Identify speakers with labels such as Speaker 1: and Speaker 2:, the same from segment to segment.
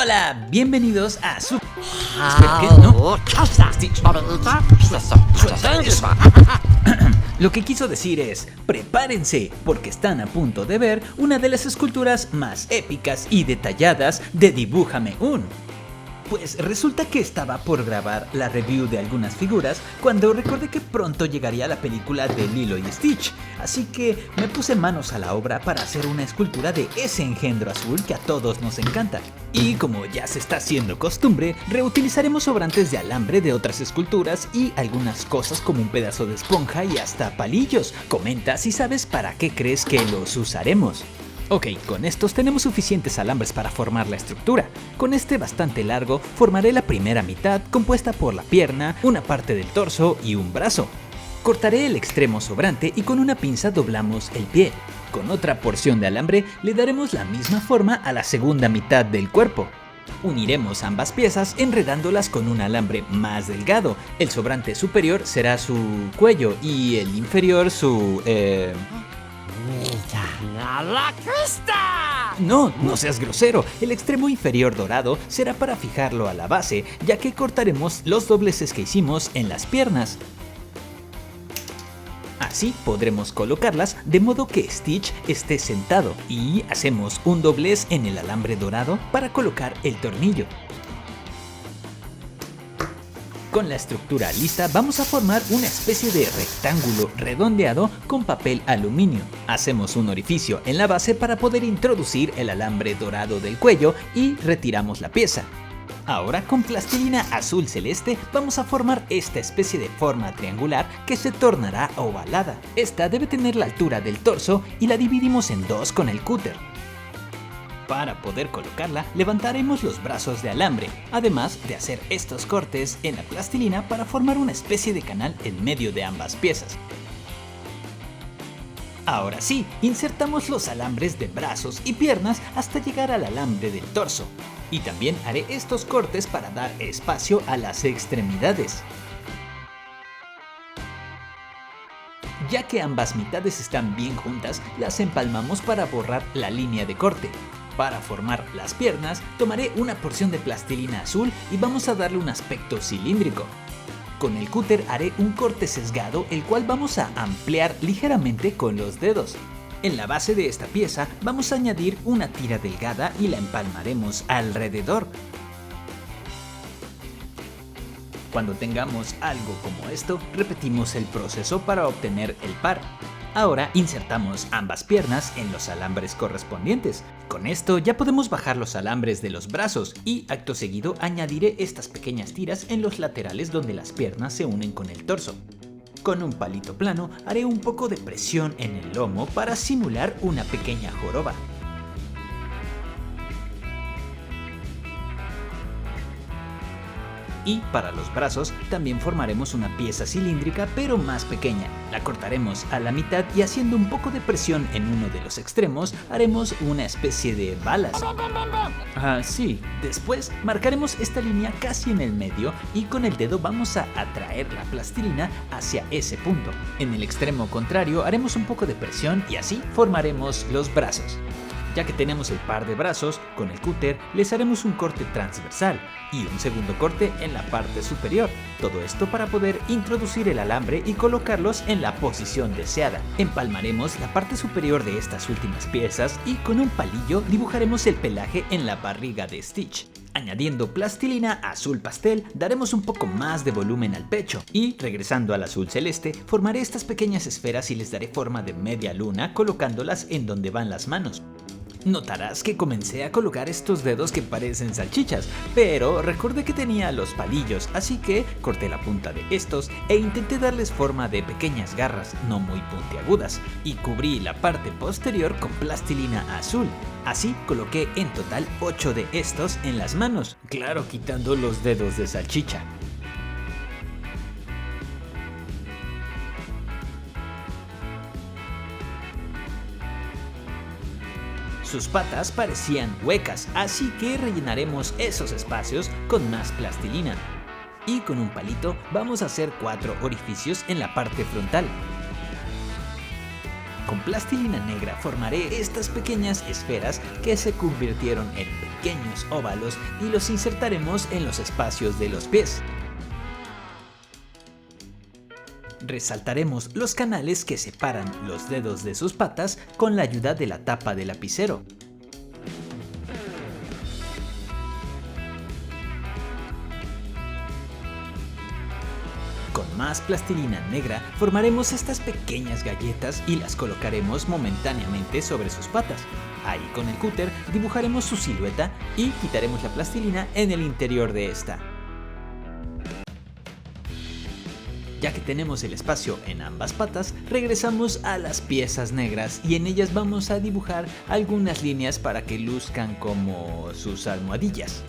Speaker 1: Hola, bienvenidos a su... Espera, ¿qué? ¿No? Stitch. Lo que quiso decir es, prepárense, porque están a punto de ver una de las esculturas más épicas y detalladas de Dibújame un. Pues resulta que estaba por grabar la review de algunas figuras cuando recordé que pronto llegaría la película de Lilo y Stitch, así que me puse manos a la obra para hacer una escultura de ese engendro azul que a todos nos encanta. Y como ya se está haciendo costumbre, reutilizaremos sobrantes de alambre de otras esculturas y algunas cosas como un pedazo de esponja y hasta palillos. Comenta si sabes para qué crees que los usaremos. Ok, con estos tenemos suficientes alambres para formar la estructura. Con este bastante largo, formaré la primera mitad compuesta por la pierna, una parte del torso y un brazo. Cortaré el extremo sobrante y con una pinza doblamos el pie. Con otra porción de alambre le daremos la misma forma a la segunda mitad del cuerpo. Uniremos ambas piezas enredándolas con un alambre más delgado. El sobrante superior será su cuello y el inferior su...
Speaker 2: ¡A la cresta!
Speaker 1: No seas grosero. El extremo inferior dorado será para fijarlo a la base, ya que cortaremos los dobleces que hicimos en las piernas. Así podremos colocarlas de modo que Stitch esté sentado y hacemos un doblez en el alambre dorado para colocar el tornillo. Con la estructura lista vamos a formar una especie de rectángulo redondeado con papel aluminio. Hacemos un orificio en la base para poder introducir el alambre dorado del cuello y retiramos la pieza. Ahora con plastilina azul celeste vamos a formar esta especie de forma triangular que se tornará ovalada. Esta debe tener la altura del torso y la dividimos en dos con el cúter. Para poder colocarla, levantaremos los brazos de alambre, además de hacer estos cortes en la plastilina para formar una especie de canal en medio de ambas piezas. Ahora sí, insertamos los alambres de brazos y piernas hasta llegar al alambre del torso. Y también haré estos cortes para dar espacio a las extremidades. Ya que ambas mitades están bien juntas, las empalmamos para borrar la línea de corte. Para formar las piernas, tomaré una porción de plastilina azul y vamos a darle un aspecto cilíndrico. Con el cúter haré un corte sesgado, el cual vamos a ampliar ligeramente con los dedos. En la base de esta pieza vamos a añadir una tira delgada y la empalmaremos alrededor. Cuando tengamos algo como esto, repetimos el proceso para obtener el par. Ahora insertamos ambas piernas en los alambres correspondientes. Con esto ya podemos bajar los alambres de los brazos y acto seguido añadiré estas pequeñas tiras en los laterales donde las piernas se unen con el torso. Con un palito plano haré un poco de presión en el lomo para simular una pequeña joroba. Y para los brazos también formaremos una pieza cilíndrica pero más pequeña. La cortaremos a la mitad y haciendo un poco de presión en uno de los extremos haremos una especie de balas. Sí. Después marcaremos esta línea casi en el medio y con el dedo vamos a atraer la plastilina hacia ese punto. En el extremo contrario haremos un poco de presión y así formaremos los brazos. Ya que tenemos el par de brazos, con el cúter les haremos un corte transversal y un segundo corte en la parte superior. Todo esto para poder introducir el alambre y colocarlos en la posición deseada. Empalmaremos la parte superior de estas últimas piezas y con un palillo dibujaremos el pelaje en la barriga de Stitch. Añadiendo plastilina azul pastel, daremos un poco más de volumen al pecho. Y regresando al azul celeste, formaré estas pequeñas esferas y les daré forma de media luna colocándolas en donde van las manos. Notarás que comencé a colocar estos dedos que parecen salchichas, pero recordé que tenía los palillos, así que corté la punta de estos e intenté darles forma de pequeñas garras no muy puntiagudas y cubrí la parte posterior con plastilina azul. Así coloqué en total 8 de estos en las manos, claro, quitando los dedos de salchicha. Sus patas parecían huecas, así que rellenaremos esos espacios con más plastilina. Y con un palito vamos a hacer 4 orificios en la parte frontal. Con plastilina negra formaré estas pequeñas esferas que se convirtieron en pequeños óvalos y los insertaremos en los espacios de los pies. Resaltaremos los canales que separan los dedos de sus patas con la ayuda de la tapa del lapicero. Con más plastilina negra formaremos estas pequeñas galletas y las colocaremos momentáneamente sobre sus patas. Ahí con el cúter dibujaremos su silueta y quitaremos la plastilina en el interior de esta. Ya que tenemos el espacio en ambas patas, regresamos a las piezas negras y en ellas vamos a dibujar algunas líneas para que luzcan como sus almohadillas.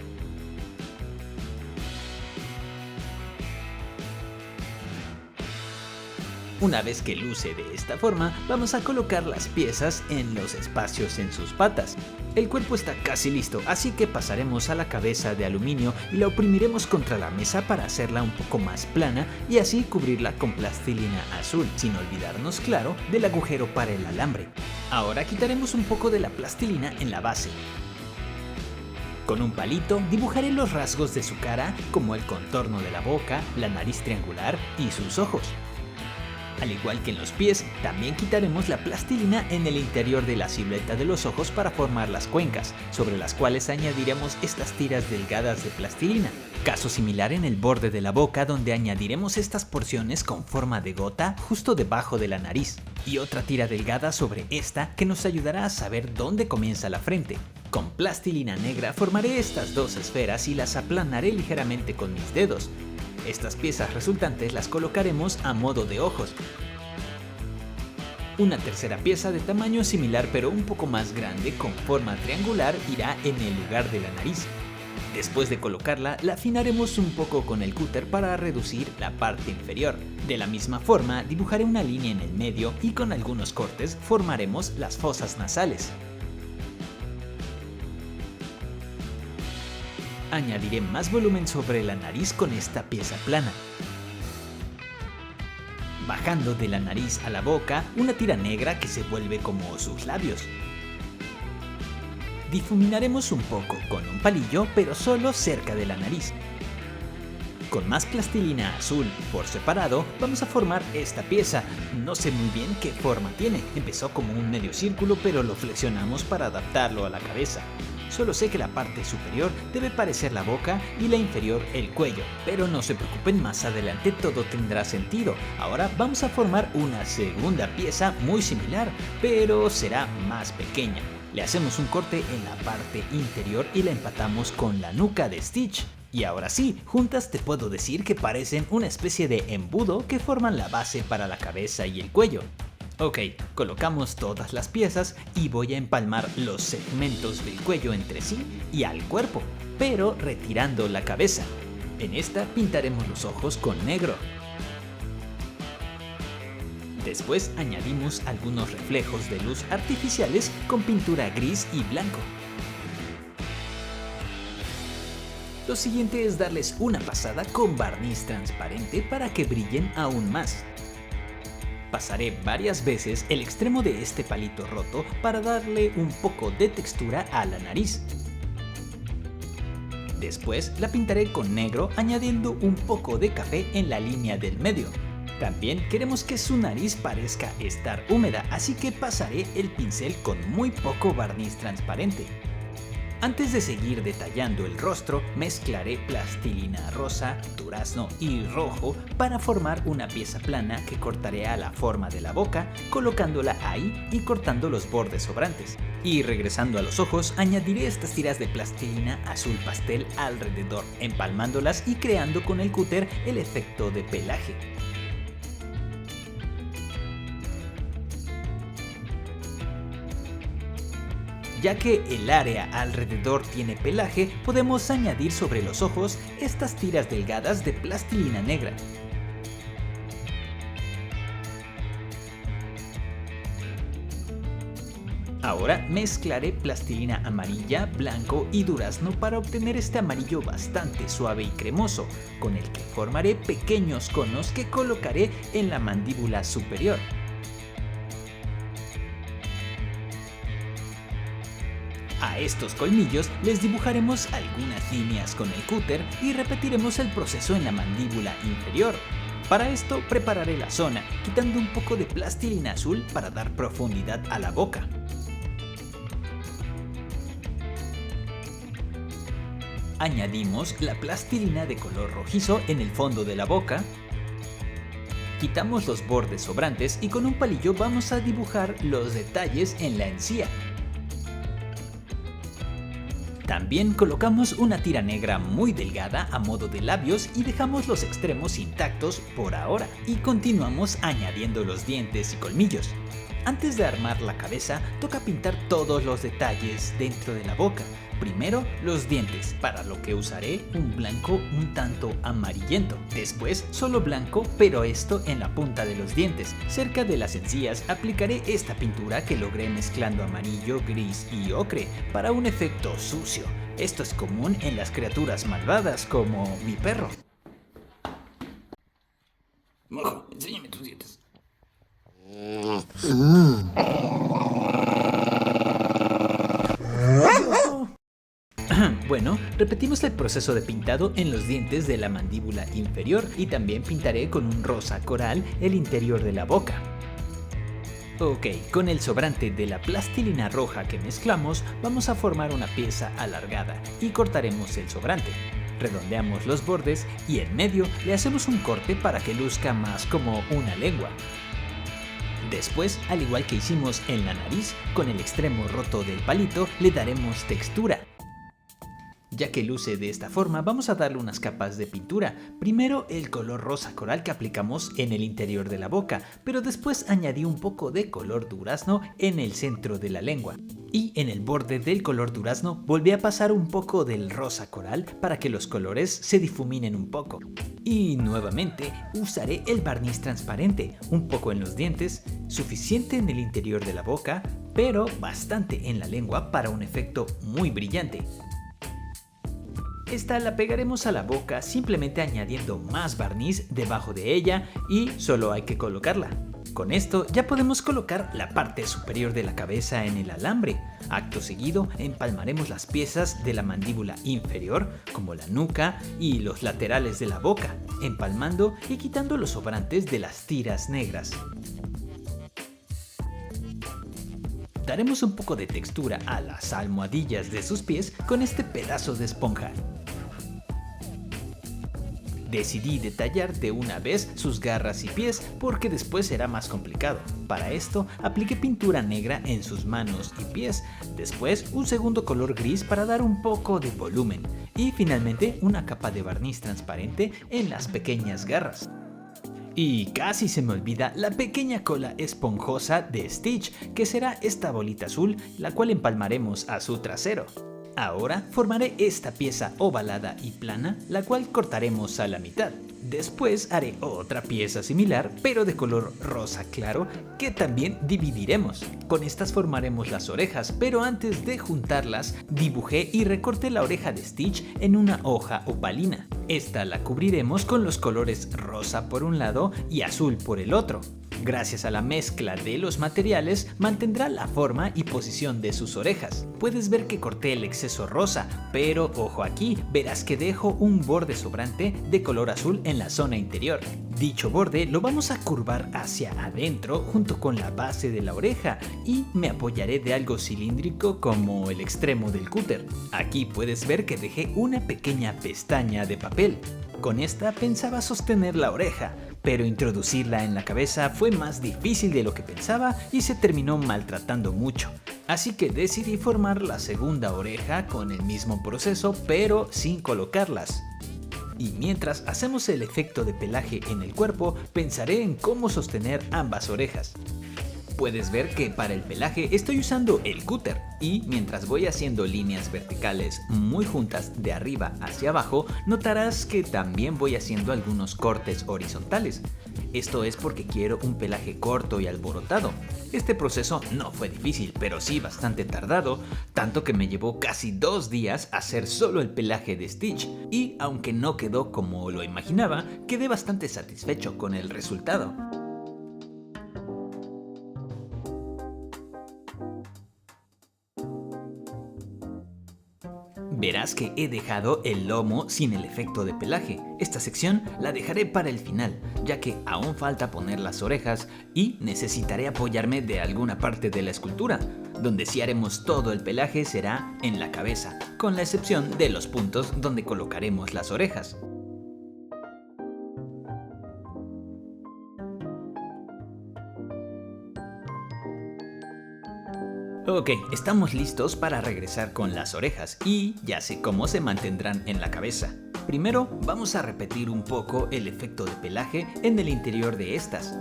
Speaker 1: Una vez que luce de esta forma, vamos a colocar las piezas en los espacios en sus patas. El cuerpo está casi listo, así que pasaremos a la cabeza de aluminio y la oprimiremos contra la mesa para hacerla un poco más plana y así cubrirla con plastilina azul, sin olvidarnos, claro, del agujero para el alambre. Ahora quitaremos un poco de la plastilina en la base. Con un palito dibujaré los rasgos de su cara, como el contorno de la boca, la nariz triangular y sus ojos. Al igual que en los pies, también quitaremos la plastilina en el interior de la silueta de los ojos para formar las cuencas, sobre las cuales añadiremos estas tiras delgadas de plastilina. Caso similar en el borde de la boca, donde añadiremos estas porciones con forma de gota justo debajo de la nariz, y otra tira delgada sobre esta que nos ayudará a saber dónde comienza la frente. Con plastilina negra formaré estas dos esferas y las aplanaré ligeramente con mis dedos. Estas piezas resultantes las colocaremos a modo de ojos. Una tercera pieza de tamaño similar pero un poco más grande con forma triangular irá en el lugar de la nariz. Después de colocarla, la afinaremos un poco con el cúter para reducir la parte inferior. De la misma forma, dibujaré una línea en el medio y con algunos cortes formaremos las fosas nasales. Añadiré más volumen sobre la nariz con esta pieza plana. Bajando de la nariz a la boca, una tira negra que se vuelve como sus labios. Difuminaremos un poco con un palillo, pero solo cerca de la nariz. Con más plastilina azul por separado, vamos a formar esta pieza. No sé muy bien qué forma tiene. Empezó como un medio círculo, pero lo flexionamos para adaptarlo a la cabeza. Solo sé que la parte superior debe parecer la boca y la inferior el cuello. Pero no se preocupen, más adelante todo tendrá sentido. Ahora vamos a formar una segunda pieza muy similar, pero será más pequeña. Le hacemos un corte en la parte interior y la empatamos con la nuca de Stitch. Y ahora sí, juntas te puedo decir que parecen una especie de embudo que forman la base para la cabeza y el cuello. Ok, colocamos todas las piezas y voy a empalmar los segmentos del cuello entre sí y al cuerpo, pero retirando la cabeza. En esta pintaremos los ojos con negro. Después añadimos algunos reflejos de luz artificiales con pintura gris y blanco. Lo siguiente es darles una pasada con barniz transparente para que brillen aún más. Pasaré varias veces el extremo de este palito roto para darle un poco de textura a la nariz. Después la pintaré con negro añadiendo un poco de café en la línea del medio. También queremos que su nariz parezca estar húmeda, así que pasaré el pincel con muy poco barniz transparente. Antes de seguir detallando el rostro, mezclaré plastilina rosa, durazno y rojo para formar una pieza plana que cortaré a la forma de la boca, colocándola ahí y cortando los bordes sobrantes. Y regresando a los ojos, añadiré estas tiras de plastilina azul pastel alrededor, empalmándolas y creando con el cúter el efecto de pelaje. Ya que el área alrededor tiene pelaje, podemos añadir sobre los ojos estas tiras delgadas de plastilina negra. Ahora mezclaré plastilina amarilla, blanco y durazno para obtener este amarillo bastante suave y cremoso, con el que formaré pequeños conos que colocaré en la mandíbula superior. A estos colmillos les dibujaremos algunas líneas con el cúter y repetiremos el proceso en la mandíbula inferior. Para esto prepararé la zona, quitando un poco de plastilina azul para dar profundidad a la boca. Añadimos la plastilina de color rojizo en el fondo de la boca. Quitamos los bordes sobrantes y con un palillo vamos a dibujar los detalles en la encía. También colocamos una tira negra muy delgada a modo de labios y dejamos los extremos intactos por ahora. Y continuamos añadiendo los dientes y colmillos. Antes de armar la cabeza, toca pintar todos los detalles dentro de la boca. Primero, los dientes, para lo que usaré un blanco un tanto amarillento. Después, solo blanco, pero esto en la punta de los dientes. Cerca de las encías aplicaré esta pintura que logré mezclando amarillo, gris y ocre para un efecto sucio. Esto es común en las criaturas malvadas como mi perro.
Speaker 2: Mojo, enséñame tus dientes.
Speaker 1: Bueno, repetimos el proceso de pintado en los dientes de la mandíbula inferior y también pintaré con un rosa coral el interior de la boca. Ok, con el sobrante de la plastilina roja que mezclamos, vamos a formar una pieza alargada y cortaremos el sobrante. Redondeamos los bordes y en medio le hacemos un corte para que luzca más como una lengua. Después, al igual que hicimos en la nariz, con el extremo roto del palito le daremos textura. Ya que luce de esta forma, vamos a darle unas capas de pintura. Primero el color rosa coral que aplicamos en el interior de la boca, pero después añadí un poco de color durazno en el centro de la lengua. Y en el borde del color durazno volví a pasar un poco del rosa coral para que los colores se difuminen un poco. Y nuevamente usaré el barniz transparente, un poco en los dientes, suficiente en el interior de la boca, pero bastante en la lengua para un efecto muy brillante. Esta la pegaremos a la boca simplemente añadiendo más barniz debajo de ella y solo hay que colocarla. Con esto ya podemos colocar la parte superior de la cabeza en el alambre. Acto seguido empalmaremos las piezas de la mandíbula inferior como la nuca y los laterales de la boca, empalmando y quitando los sobrantes de las tiras negras. Daremos un poco de textura a las almohadillas de sus pies con este pedazo de esponja. Decidí detallar de una vez sus garras y pies porque después será más complicado. Para esto apliqué pintura negra en sus manos y pies, después un segundo color gris para dar un poco de volumen y finalmente una capa de barniz transparente en las pequeñas garras. Y casi se me olvida la pequeña cola esponjosa de Stitch, que será esta bolita azul, la cual empalmaremos a su trasero. Ahora formaré esta pieza ovalada y plana, la cual cortaremos a la mitad. Después haré otra pieza similar, pero de color rosa claro, que también dividiremos. Con estas formaremos las orejas, pero antes de juntarlas, dibujé y recorté la oreja de Stitch en una hoja opalina. Esta la cubriremos con los colores rosa por un lado y azul por el otro. Gracias a la mezcla de los materiales, mantendrá la forma y posición de sus orejas. Puedes ver que corté el exceso rosa, pero ojo aquí, verás que dejo un borde sobrante de color azul en la zona interior. Dicho borde lo vamos a curvar hacia adentro junto con la base de la oreja y me apoyaré de algo cilíndrico como el extremo del cúter. Aquí puedes ver que dejé una pequeña pestaña de papel. Con esta pensaba sostener la oreja, pero introducirla en la cabeza fue más difícil de lo que pensaba y se terminó maltratando mucho. Así que decidí formar la segunda oreja con el mismo proceso, pero sin colocarlas. Y mientras hacemos el efecto de pelaje en el cuerpo, pensaré en cómo sostener ambas orejas. Puedes ver que para el pelaje estoy usando el cúter y mientras voy haciendo líneas verticales muy juntas de arriba hacia abajo, notarás que también voy haciendo algunos cortes horizontales. Esto es porque quiero un pelaje corto y alborotado. Este proceso no fue difícil, pero sí bastante tardado, tanto que me llevó casi 2 días hacer solo el pelaje de Stitch. Y aunque no quedó como lo imaginaba, quedé bastante satisfecho con el resultado. Verás que he dejado el lomo sin el efecto de pelaje. Esta sección la dejaré para el final, ya que aún falta poner las orejas y necesitaré apoyarme de alguna parte de la escultura. Donde sí haremos todo el pelaje será en la cabeza, con la excepción de los puntos donde colocaremos las orejas. Ok, estamos listos para regresar con las orejas y ya sé cómo se mantendrán en la cabeza. Primero vamos a repetir un poco el efecto de pelaje en el interior de estas.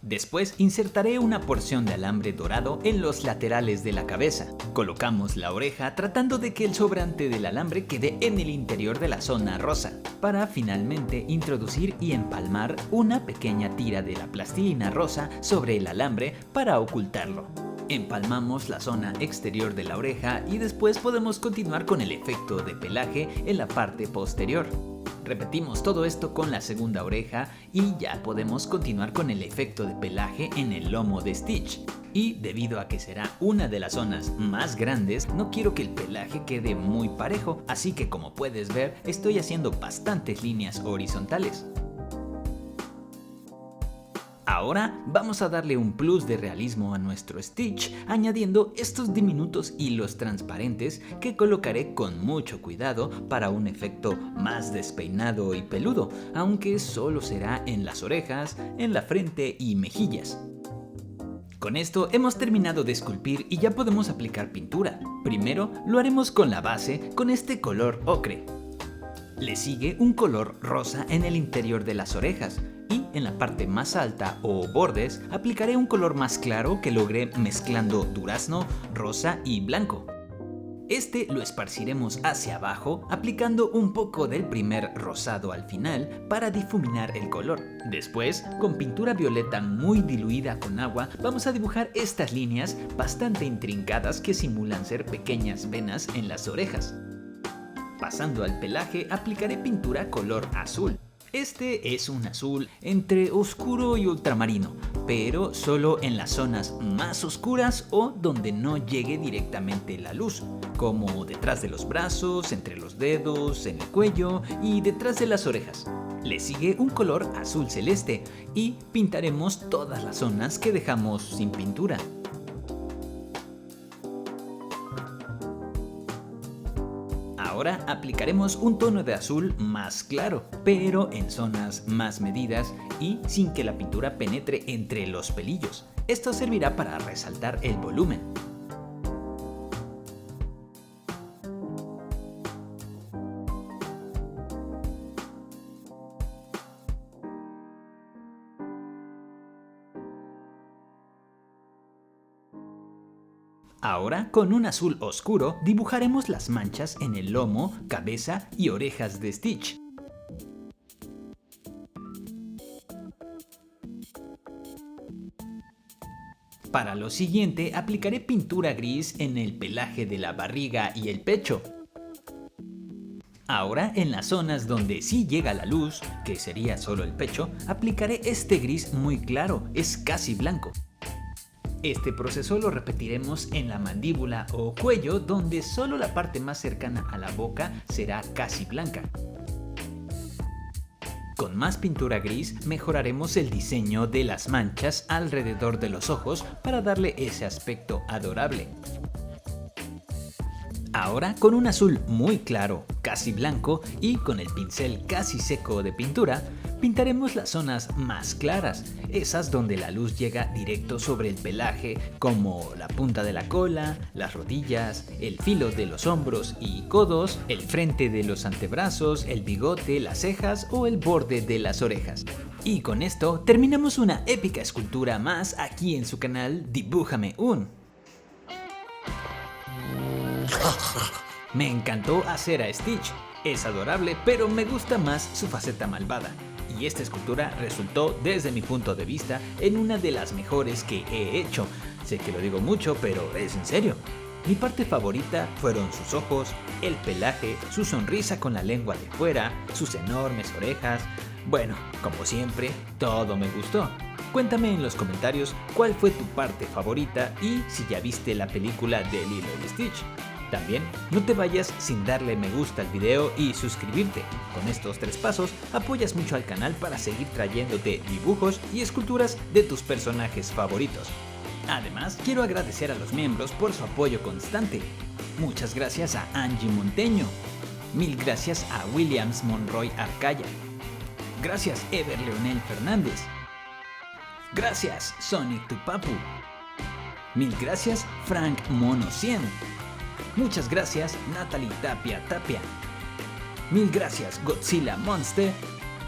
Speaker 1: Después insertaré una porción de alambre dorado en los laterales de la cabeza. Colocamos la oreja tratando de que el sobrante del alambre quede en el interior de la zona rosa, para finalmente introducir y empalmar una pequeña tira de la plastilina rosa sobre el alambre para ocultarlo. Empalmamos la zona exterior de la oreja y después podemos continuar con el efecto de pelaje en la parte posterior. Repetimos todo esto con la segunda oreja y ya podemos continuar con el efecto de pelaje en el lomo de Stitch. Y debido a que será una de las zonas más grandes, no quiero que el pelaje quede muy parejo, así que como puedes ver, estoy haciendo bastantes líneas horizontales. Ahora vamos a darle un plus de realismo a nuestro Stitch añadiendo estos diminutos hilos transparentes que colocaré con mucho cuidado para un efecto más despeinado y peludo, aunque solo será en las orejas, en la frente y mejillas. Con esto hemos terminado de esculpir y ya podemos aplicar pintura. Primero lo haremos con la base con este color ocre. Le sigue un color rosa en el interior de las orejas y en la parte más alta o bordes aplicaré un color más claro que logré mezclando durazno, rosa y blanco. Este lo esparciremos hacia abajo aplicando un poco del primer rosado al final para difuminar el color. Después, con pintura violeta muy diluida con agua, vamos a dibujar estas líneas bastante intrincadas que simulan ser pequeñas venas en las orejas. Pasando al pelaje, aplicaré pintura color azul. Este es un azul entre oscuro y ultramarino, pero solo en las zonas más oscuras o donde no llegue directamente la luz, como detrás de los brazos, entre los dedos, en el cuello y detrás de las orejas. Le sigue un color azul celeste y pintaremos todas las zonas que dejamos sin pintura. Ahora aplicaremos un tono de azul más claro, pero en zonas más medidas y sin que la pintura penetre entre los pelillos. Esto servirá para resaltar el volumen. Ahora, con un azul oscuro, dibujaremos las manchas en el lomo, cabeza y orejas de Stitch. Para lo siguiente, aplicaré pintura gris en el pelaje de la barriga y el pecho. Ahora, en las zonas donde sí llega la luz, que sería solo el pecho, aplicaré este gris muy claro, es casi blanco. Este proceso lo repetiremos en la mandíbula o cuello, donde solo la parte más cercana a la boca será casi blanca. Con más pintura gris mejoraremos el diseño de las manchas alrededor de los ojos para darle ese aspecto adorable. Ahora, con un azul muy claro, casi blanco, y con el pincel casi seco de pintura, pintaremos las zonas más claras, esas donde la luz llega directo sobre el pelaje, como la punta de la cola, las rodillas, el filo de los hombros y codos, el frente de los antebrazos, el bigote, las cejas o el borde de las orejas. Y con esto terminamos una épica escultura más aquí en su canal Dibújame un. Me encantó hacer a Stitch, es adorable, pero me gusta más su faceta malvada. Y esta escultura resultó, desde mi punto de vista, en una de las mejores que he hecho. Sé que lo digo mucho, pero es en serio. Mi parte favorita fueron sus ojos, el pelaje, su sonrisa con la lengua de fuera, sus enormes orejas. Bueno, como siempre, todo me gustó. Cuéntame en los comentarios cuál fue tu parte favorita y si ya viste la película de Lilo y Stitch. También no te vayas sin darle me gusta al video y suscribirte. Con estos 3 pasos apoyas mucho al canal para seguir trayéndote dibujos y esculturas de tus personajes favoritos. Además, quiero agradecer a los miembros por su apoyo constante. Muchas gracias a Angie Monteño. Mil gracias a Williams Monroy Arcaya. Gracias Ever Leonel Fernández. Gracias Sonic Tupapu. Mil gracias Frank Mono 100. Muchas gracias Natalie Tapia Tapia. Mil gracias Godzilla Monster.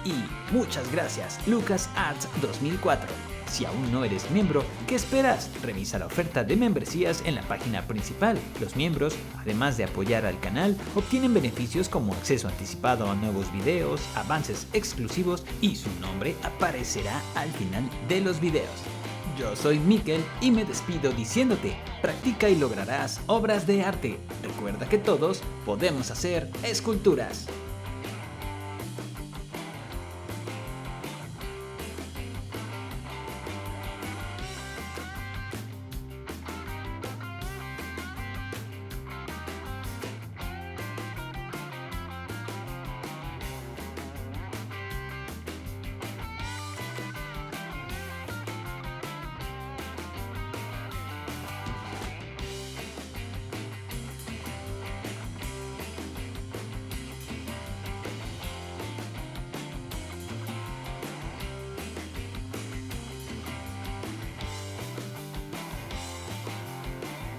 Speaker 1: Y muchas gracias Lucas Arts 2004. Si aún no eres miembro, ¿qué esperas? Revisa la oferta de membresías en la página principal. Los miembros, además de apoyar al canal, obtienen beneficios como acceso anticipado a nuevos videos, avances exclusivos y su nombre aparecerá al final de los videos. Yo soy Mikel y me despido diciéndote, practica y lograrás obras de arte. Recuerda que todos podemos hacer esculturas.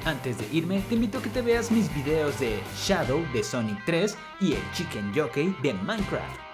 Speaker 1: Antes de irme, te invito a que te veas mis videos de Shadow de Sonic 3 y el Chicken Jockey de Minecraft.